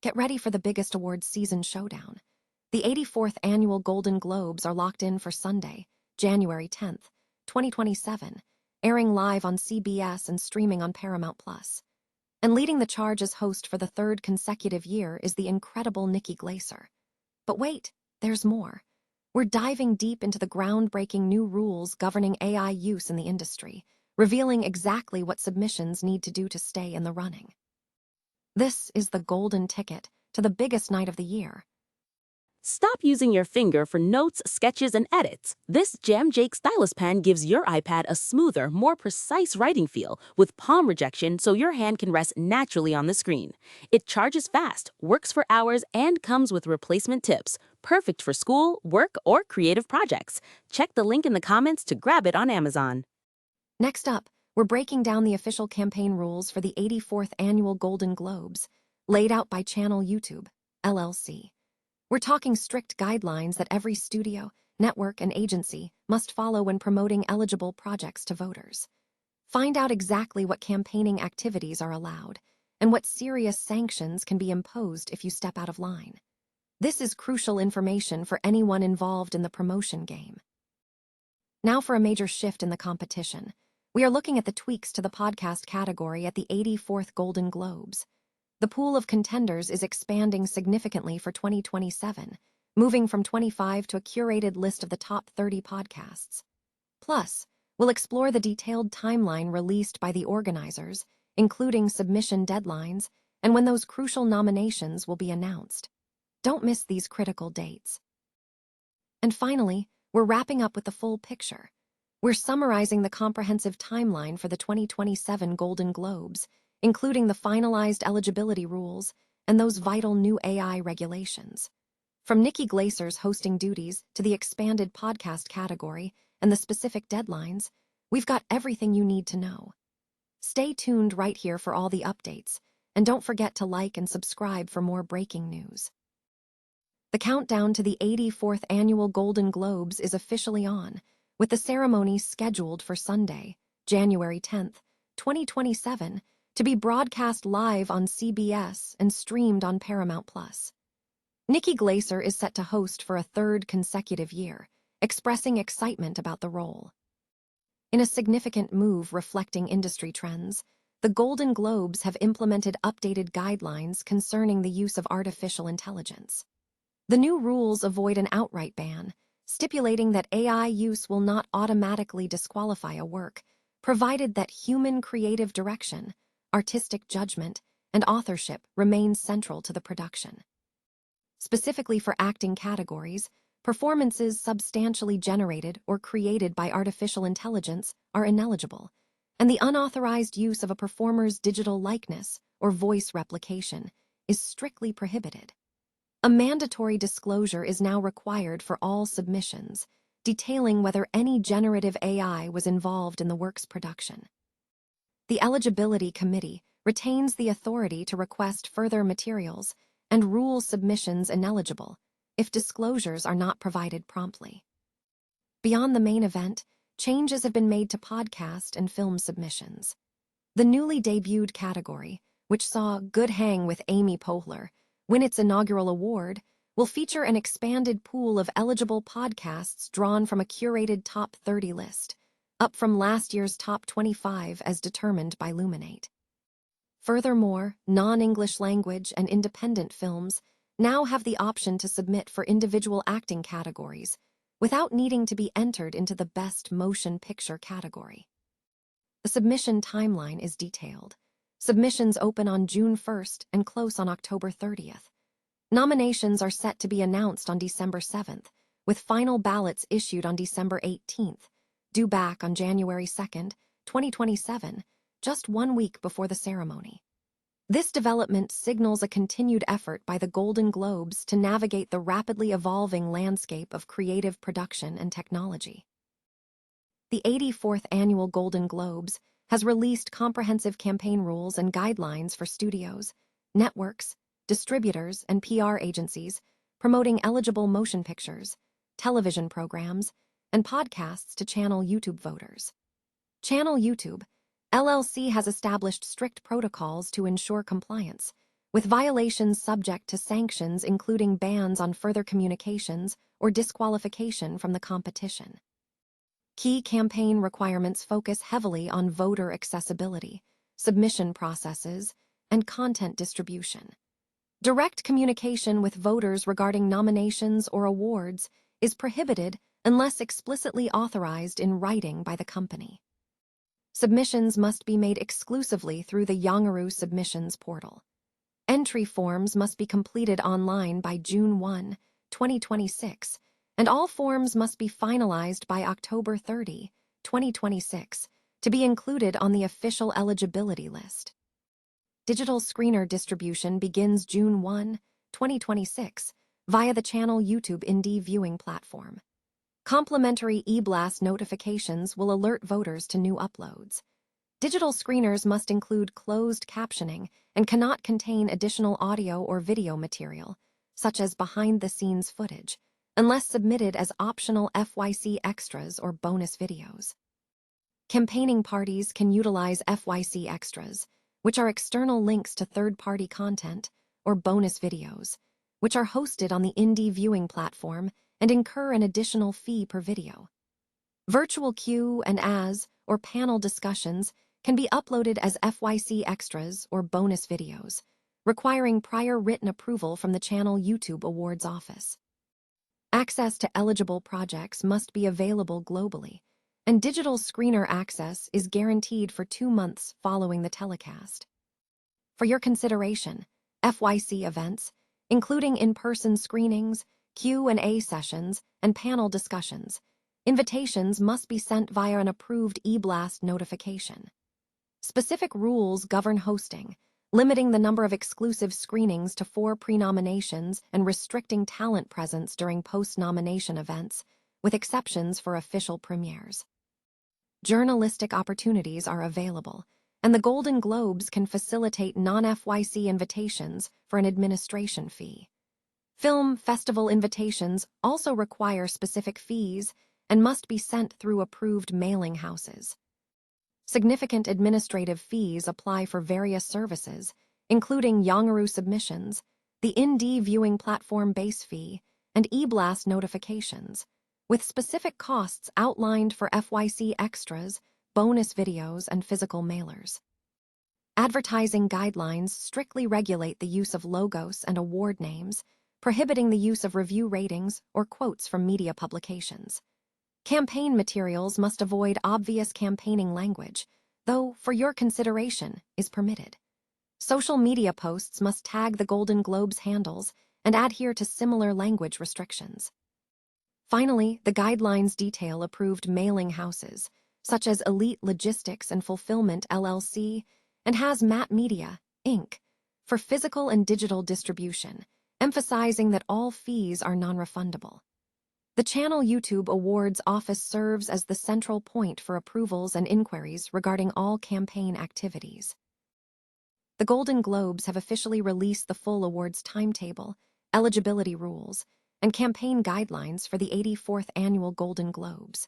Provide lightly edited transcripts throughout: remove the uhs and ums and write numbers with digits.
Get ready for the biggest awards season showdown. The 84th Annual Golden Globes are locked in for Sunday, January 10th, 2027, airing live on CBS and streaming on Paramount+. And leading the charge as host for the third consecutive year is the incredible Nikki Glaser. But wait, there's more. We're diving deep into the groundbreaking new rules governing AI use in the industry, revealing exactly what submissions need to do to stay in the running. This is the golden ticket to the biggest night of the year. Stop using your finger for notes, sketches, and edits. This Jam Jake stylus pen gives your iPad a smoother, more precise writing feel with palm rejection so your hand can rest naturally on the screen. It charges fast, works for hours, and comes with replacement tips. Perfect for school, work, or creative projects. Check the link in the comments to grab it on Amazon. Next up, we're breaking down the official campaign rules for the 84th Annual Golden Globes, laid out by Channel YouTube, LLC. We're talking strict guidelines that every studio, network, and agency must follow when promoting eligible projects to voters. Find out exactly what campaigning activities are allowed and what serious sanctions can be imposed if you step out of line. This is crucial information for anyone involved in the promotion game. Now for a major shift in the competition. We are looking at the tweaks to the podcast category at the 84th Golden Globes. The pool of contenders is expanding significantly for 2027, moving from 25 to a curated list of the top 30 podcasts. Plus, we'll explore the detailed timeline released by the organizers, including submission deadlines and when those crucial nominations will be announced. Don't miss these critical dates. And finally, we're wrapping up with the full picture. We're summarizing the comprehensive timeline for the 2027 Golden Globes, including the finalized eligibility rules and those vital new AI regulations. From Nikki Glaser's hosting duties to the expanded podcast category and the specific deadlines, we've got everything you need to know. Stay tuned right here for all the updates, and don't forget to like and subscribe for more breaking news. The countdown to the 84th Annual Golden Globes is officially on, with the ceremony scheduled for Sunday, January 10th, 2027, to be broadcast live on CBS and streamed on Paramount+. Nikki Glaser is set to host for a third consecutive year, expressing excitement about the role. In a significant move reflecting industry trends, the Golden Globes have implemented updated guidelines concerning the use of artificial intelligence. The new rules avoid an outright ban, stipulating that AI use will not automatically disqualify a work, provided that human creative direction, artistic judgment, and authorship remain central to the production. Specifically for acting categories, performances substantially generated or created by artificial intelligence are ineligible, and the unauthorized use of a performer's digital likeness or voice replication is strictly prohibited. A mandatory disclosure is now required for all submissions, detailing whether any generative AI was involved in the work's production. The Eligibility Committee retains the authority to request further materials and rule submissions ineligible if disclosures are not provided promptly. Beyond the main event, changes have been made to podcast and film submissions. The newly debuted category, which saw Good Hang with Amy Poehler win its inaugural award, will feature an expanded pool of eligible podcasts drawn from a curated top 30 list, up from last year's top 25 as determined by Luminate. Furthermore, non-English language and independent films now have the option to submit for individual acting categories without needing to be entered into the Best Motion Picture category. The submission timeline is detailed. Submissions open on June 1st and close on October 30th. Nominations are set to be announced on December 7th, with final ballots issued on December 18th, due back on January 2nd, 2027, just 1 week before the ceremony. This development signals a continued effort by the Golden Globes to navigate the rapidly evolving landscape of creative production and technology. The 84th Annual Golden Globes has released comprehensive campaign rules and guidelines for studios, networks, distributors, and PR agencies promoting eligible motion pictures, television programs, and podcasts to Channel YouTube voters. Channel YouTube, LLC has established strict protocols to ensure compliance, with violations subject to sanctions including bans on further communications or disqualification from the competition. Key campaign requirements focus heavily on voter accessibility, submission processes, and content distribution. Direct communication with voters regarding nominations or awards is prohibited unless explicitly authorized in writing by the company. Submissions must be made exclusively through the Yangaru Submissions portal. Entry forms must be completed online by June 1, 2026, and all forms must be finalized by October 30, 2026, to be included on the official eligibility list. Digital screener distribution begins June 1, 2026, via the channel YouTube Indie viewing platform. Complimentary e-blast notifications will alert voters to new uploads. Digital screeners must include closed captioning and cannot contain additional audio or video material, such as behind-the-scenes footage, unless submitted as optional FYC extras or bonus videos. Campaigning parties can utilize FYC extras, which are external links to third-party content, or bonus videos, which are hosted on the Indie viewing platform and incur an additional fee per video. Virtual Q and AS, or panel discussions, can be uploaded as FYC extras or bonus videos, requiring prior written approval from the channel YouTube Awards office. Access to eligible projects must be available globally, and digital screener access is guaranteed for 2 months following the telecast. For your consideration, FYC events, including in-person screenings, Q&A sessions, and panel discussions, invitations must be sent via an approved e-blast notification. Specific rules govern hosting, limiting the number of exclusive screenings to 4 pre-nominations and restricting talent presence during post-nomination events, with exceptions for official premieres. Journalistic opportunities are available, and the Golden Globes can facilitate non-FYC invitations for an administration fee. Film festival invitations also require specific fees and must be sent through approved mailing houses. Significant administrative fees apply for various services, including Yangaru submissions, the Indie viewing platform base fee, and e-blast notifications, with specific costs outlined for FYC extras, bonus videos, and physical mailers. Advertising guidelines strictly regulate the use of logos and award names, prohibiting the use of review ratings or quotes from media publications. Campaign materials must avoid obvious campaigning language, though for your consideration is permitted. Social media posts must tag the Golden Globes handles and adhere to similar language restrictions. Finally, the guidelines detail approved mailing houses, such as Elite Logistics and Fulfillment LLC and Hazmat Media, Inc., for physical and digital distribution, emphasizing that all fees are non-refundable. The channel YouTube Awards office serves as the central point for approvals and inquiries regarding all campaign activities. The Golden Globes have officially released the full awards timetable, eligibility rules, and campaign guidelines for the 84th Annual Golden Globes.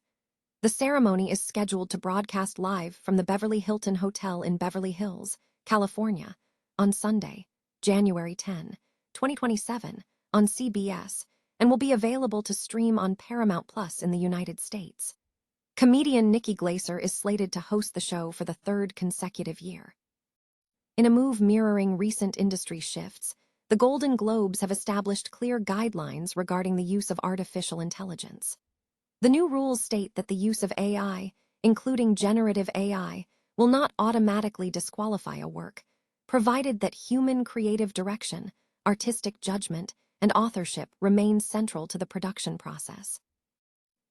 The ceremony is scheduled to broadcast live from the Beverly Hilton Hotel in Beverly Hills, California, on Sunday, January 10, 2027, on CBS, and will be available to stream on Paramount Plus in the United States. Comedian Nikki Glaser is slated to host the show for the 3rd consecutive year. In a move mirroring recent industry shifts, the Golden Globes have established clear guidelines regarding the use of artificial intelligence. The new rules state that the use of AI, including generative AI, will not automatically disqualify a work, provided that human creative direction, artistic judgment, and authorship remain central to the production process.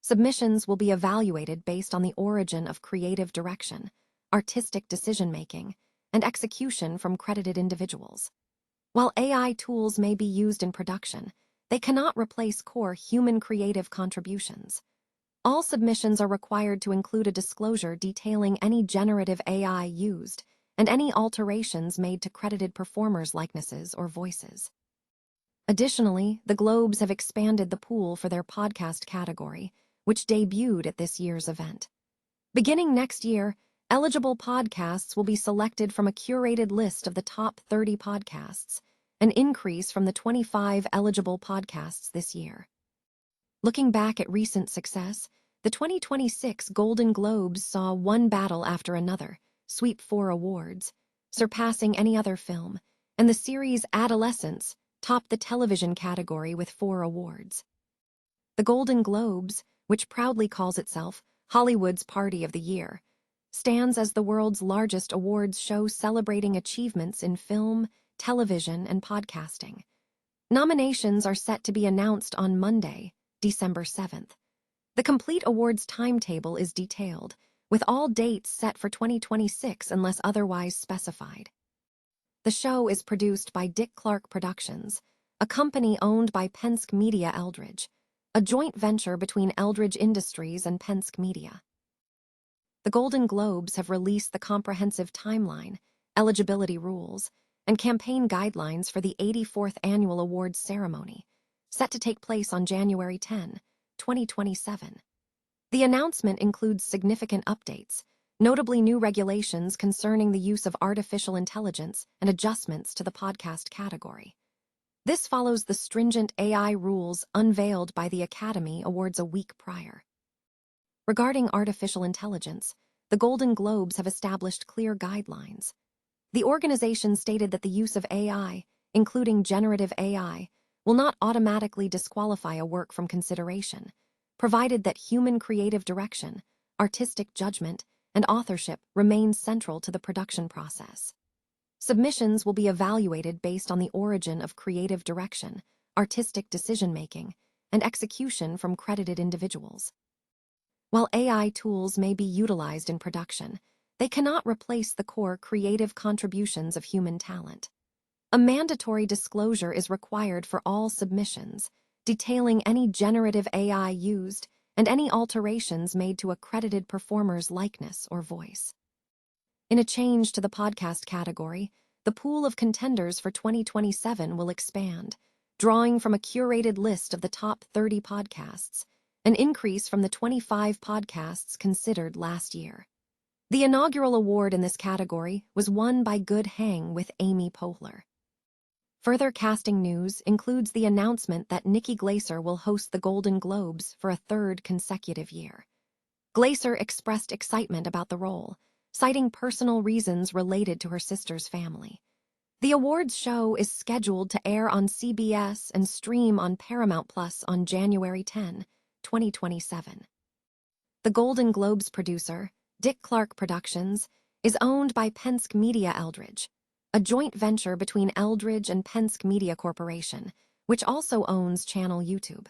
Submissions will be evaluated based on the origin of creative direction, artistic decision-making, and execution from credited individuals. While AI tools may be used in production, they cannot replace core human creative contributions. All submissions are required to include a disclosure detailing any generative AI used and any alterations made to credited performers' likenesses or voices. Additionally, the Globes have expanded the pool for their podcast category, which debuted at this year's event. Beginning next year, Eligible podcasts will be selected from a curated list of the top 30 podcasts, an increase from the 25 eligible podcasts this year. Looking back at recent success, the 2026 Golden Globes saw one battle after another sweep 4 awards, surpassing any other film, and the series Adolescence topped the television category with 4 awards. The Golden Globes, which proudly calls itself Hollywood's Party of the Year, stands as the world's largest awards show celebrating achievements in film, television, and podcasting. Nominations are set to be announced on Monday, December 7th. The complete awards timetable is detailed, with all dates set for 2026 unless otherwise specified. The show is produced by Dick Clark Productions, a company owned by Penske Media Eldridge, a joint venture between Eldridge Industries and Penske Media. The Golden Globes have released the comprehensive timeline, eligibility rules, and campaign guidelines for the 84th Annual Awards Ceremony, set to take place on January 10, 2027. The announcement includes significant updates, notably new regulations concerning the use of artificial intelligence and adjustments to the podcast category. This follows the stringent AI rules unveiled by the Academy Awards a week prior. Regarding artificial intelligence, the Golden Globes have established clear guidelines. The organization stated that the use of AI, including generative AI, will not automatically disqualify a work from consideration, provided that human creative direction, artistic judgment, and authorship remain central to the production process. Submissions will be evaluated based on the origin of creative direction, artistic decision-making, and execution from credited individuals. While AI tools may be utilized in production, they cannot replace the core creative contributions of human talent. A mandatory disclosure is required for all submissions, detailing any generative AI used and any alterations made to a credited performer's likeness or voice. In a change to the podcast category, the pool of contenders for 2027 will expand, drawing from a curated list of the top 30 podcasts, an increase from the 25 podcasts considered last year. The inaugural award in this category was won by Good Hang with Amy Poehler. Further casting news includes the announcement that Nikki Glaser will host the Golden Globes for a 3rd consecutive year. Glaser expressed excitement about the role, citing personal reasons related to her sister's family. The awards show is scheduled to air on CBS and stream on Paramount Plus on January 10, 2027. The Golden Globes producer, Dick Clark Productions, is owned by Penske Media Eldridge, a joint venture between Eldridge and Penske Media Corporation, which also owns Channel YouTube.